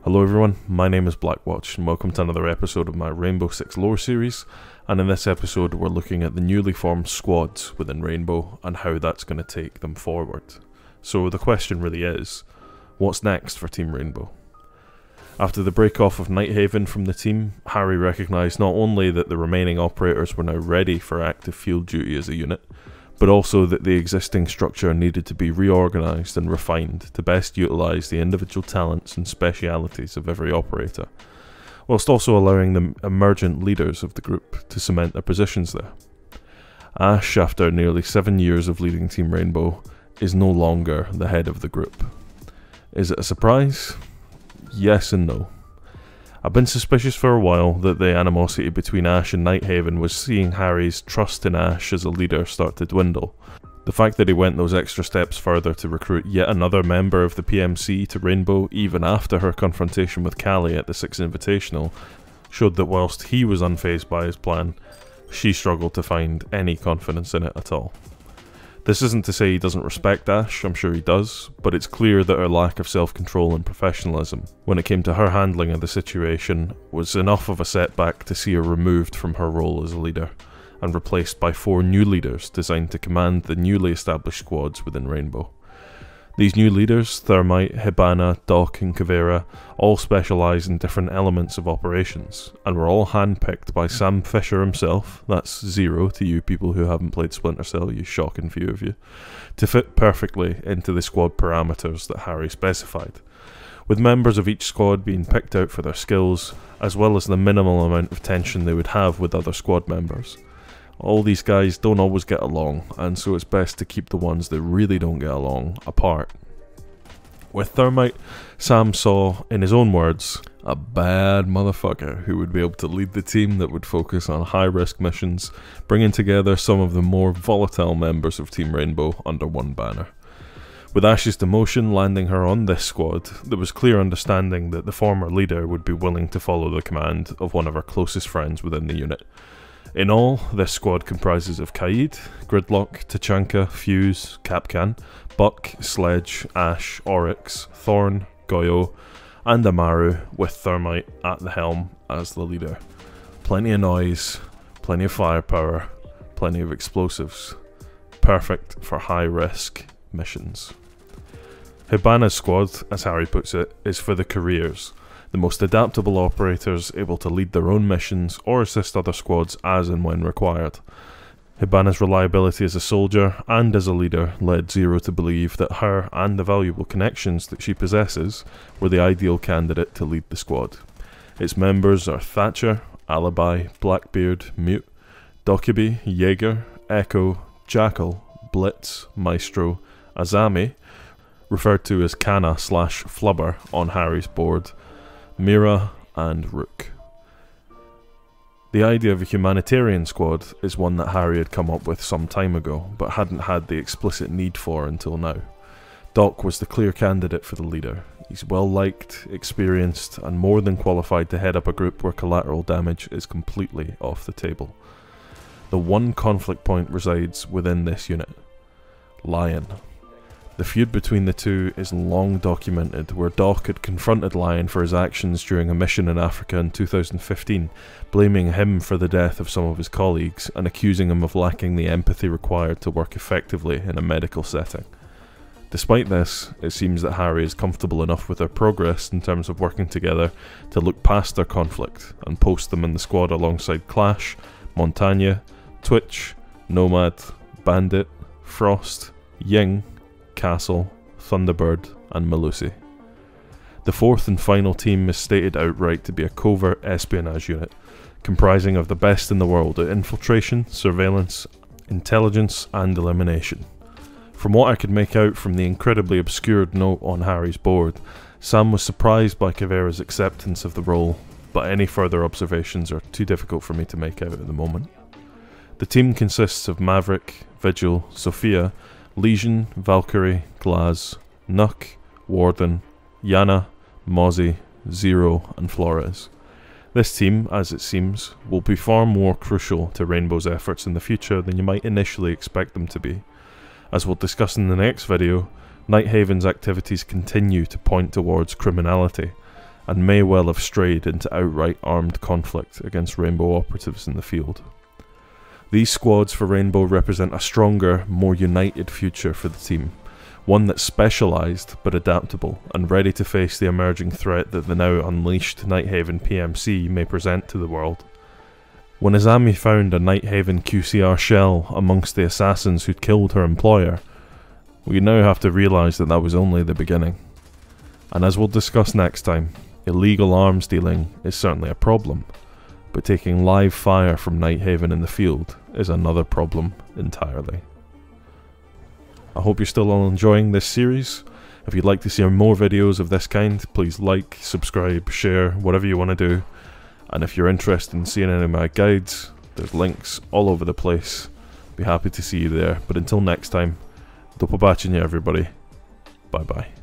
Hello everyone, my name is Blackwatch and welcome to another episode of my Rainbow Six lore series, and in this episode we're looking at the newly formed squads within Rainbow and how that's going to take them forward. So the question really is, what's next for Team Rainbow? After the break-off of Nighthaven from the team, Harry recognised not only that the remaining operators were now ready for active field duty as a unit, but also that the existing structure needed to be reorganised and refined to best utilise the individual talents and specialities of every operator, whilst also allowing the emergent leaders of the group to cement their positions there. Ash, after nearly 7 years of leading Team Rainbow, is no longer the head of the group. Is it a surprise? Yes and no. I've been suspicious for a while that the animosity between Ash and Nighthaven was seeing Harry's trust in Ash as a leader start to dwindle. The fact that he went those extra steps further to recruit yet another member of the PMC to Rainbow even after her confrontation with Callie at the Six Invitational showed that whilst he was unfazed by his plan, she struggled to find any confidence in it at all. This isn't to say he doesn't respect Ash, I'm sure he does, but it's clear that her lack of self-control and professionalism when it came to her handling of the situation was enough of a setback to see her removed from her role as a leader, and replaced by 4 new leaders designed to command the newly established squads within Rainbow. These new leaders, Thermite, Hibana, Doc and Kavera, all specialise in different elements of operations, and were all handpicked by Sam Fisher himself, that's 0 to you people who haven't played Splinter Cell, you shocking few of you, to fit perfectly into the squad parameters that Harry specified, with members of each squad being picked out for their skills, as well as the minimal amount of tension they would have with other squad members. All these guys don't always get along, and so it's best to keep the ones that really don't get along apart. With Thermite, Sam saw, in his own words, a bad motherfucker who would be able to lead the team that would focus on high-risk missions, bringing together some of the more volatile members of Team Rainbow under one banner. With Ash's demotion landing her on this squad, there was clear understanding that the former leader would be willing to follow the command of one of her closest friends within the unit. In all, this squad comprises of Kaid, Gridlock, Tachanka, Fuse, Capcan, Buck, Sledge, Ash, Oryx, Thorn, Goyo, and Amaru, with Thermite at the helm as the leader. Plenty of noise, plenty of firepower, plenty of explosives. Perfect for high-risk missions. Hibana's squad, as Harry puts it, is for the careers. The most adaptable operators able to lead their own missions or assist other squads as and when required. Hibana's reliability as a soldier and as a leader led 0 to believe that her and the valuable connections that she possesses were the ideal candidate to lead the squad. Its members are Thatcher, Alibi, Blackbeard, Mute, Dokubi, Jaeger, Echo, Jackal, Blitz, Maestro, Azami, referred to as Kana/Flubber on Harry's board, Mira, and Rook. The idea of a humanitarian squad is one that Harry had come up with some time ago, but hadn't had the explicit need for until now. Doc was the clear candidate for the leader. He's well liked, experienced, and more than qualified to head up a group where collateral damage is completely off the table. The one conflict point resides within this unit: Lion. The feud between the two is long documented, where Doc had confronted Lion for his actions during a mission in Africa in 2015, blaming him for the death of some of his colleagues and accusing him of lacking the empathy required to work effectively in a medical setting. Despite this, it seems that Harry is comfortable enough with their progress in terms of working together to look past their conflict and post them in the squad alongside Clash, Montagna, Twitch, Nomad, Bandit, Frost, Ying, Castle, Thunderbird, and Melusi. The 4th and final team is stated outright to be a covert espionage unit, comprising of the best in the world at infiltration, surveillance, intelligence, and elimination. From what I could make out from the incredibly obscured note on Harry's board, Sam was surprised by Kavera's acceptance of the role, but any further observations are too difficult for me to make out at the moment. The team consists of Maverick, Vigil, Sophia, Legion, Valkyrie, Glaz, Nuck, Warden, Yana, Mozzie, 0, and Flores. This team, as it seems, will be far more crucial to Rainbow's efforts in the future than you might initially expect them to be. As we'll discuss in the next video, Nighthaven's activities continue to point towards criminality, and may well have strayed into outright armed conflict against Rainbow operatives in the field. These squads for Rainbow represent a stronger, more united future for the team, one that's specialised but adaptable and ready to face the emerging threat that the now unleashed Nighthaven PMC may present to the world. When Azami found a Nighthaven QCR shell amongst the assassins who'd killed her employer, we now have to realise that that was only the beginning. And as we'll discuss next time, illegal arms dealing is certainly a problem, but taking live fire from Nighthaven in the field is another problem entirely. I hope you're still all enjoying this series. If you'd like to see more videos of this kind, please like, subscribe, share, whatever you want to do. And if you're interested in seeing any of my guides, there's links all over the place. Be happy to see you there. But until next time, do pobacenia everybody. Bye bye.